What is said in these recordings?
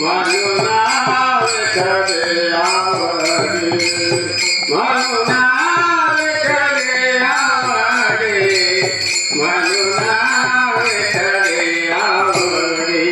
म्हणूना विठ्ठले आवडे म्हणूना विठ्ठले आवडे म्हणूना विठ्ठले आवडे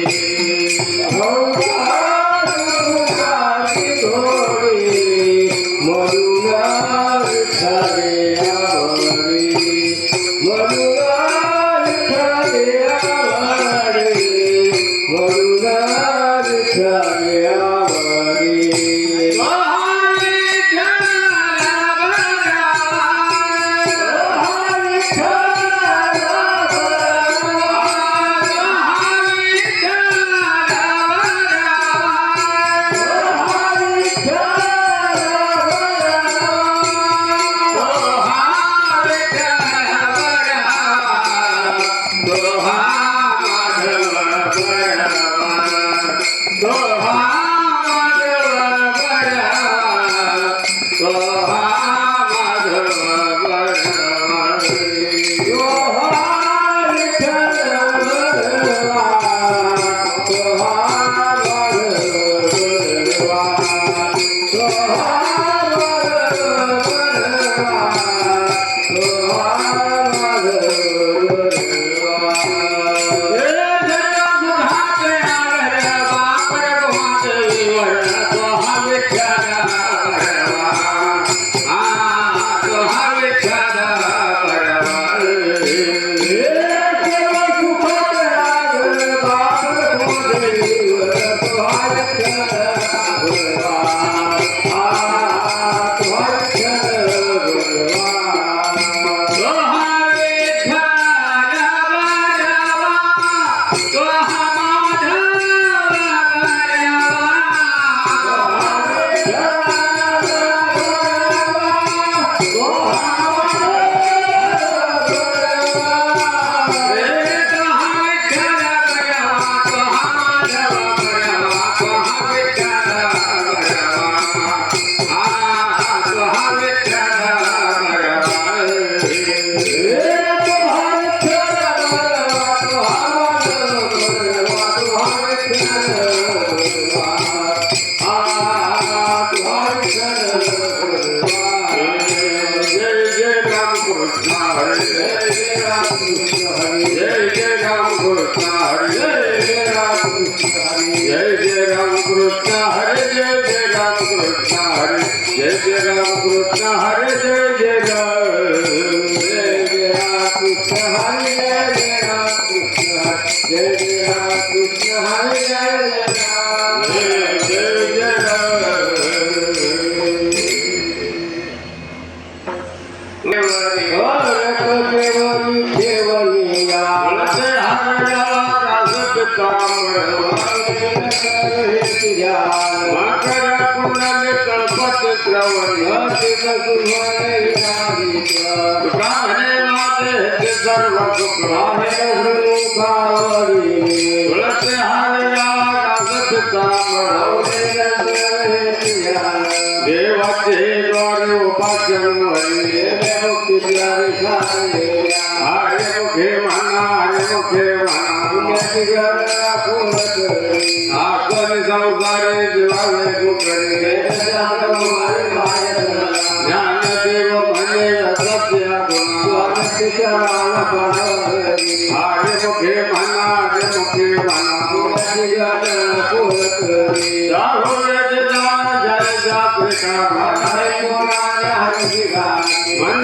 देवाचे द्वार उपासन हरे मुखे म्हणा आपण संसारे जीवावे कुकरे ज्ञानदेव म्हणे सत्य गुण हरे मुखे म्हणा मन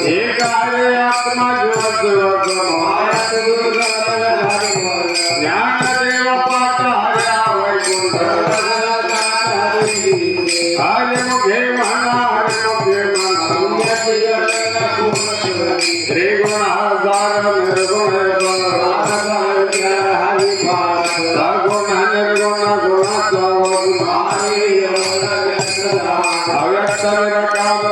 एक आत्मा ज्ञानदेव पाठ हर्या वैकुंठ हरे मुखे म्हणा श्री गुण हजार निर्गुण सगुण निर्गुण गुणाचा अव्यक्त विरकाल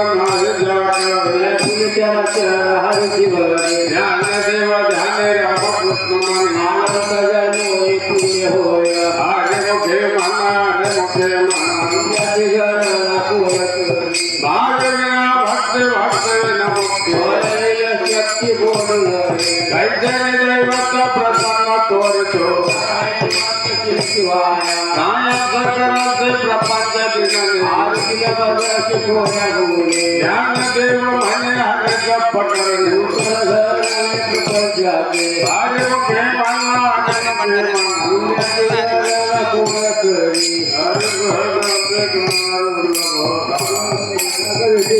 ज्ञानदेव ध्यान रामकृष्ण हरे मुखे म्हणा भाग विना भक्त मुक्ती शक्ती बोलून कैसे दैवत प्रसन्न तोरतो काय सकराचे प्रपंच दिनने आरतीला बघायची कोण्या गुणे ज्ञान देव म्हणे हरे पटरणे भारी प्रेमाला आनंद कोण करी हरे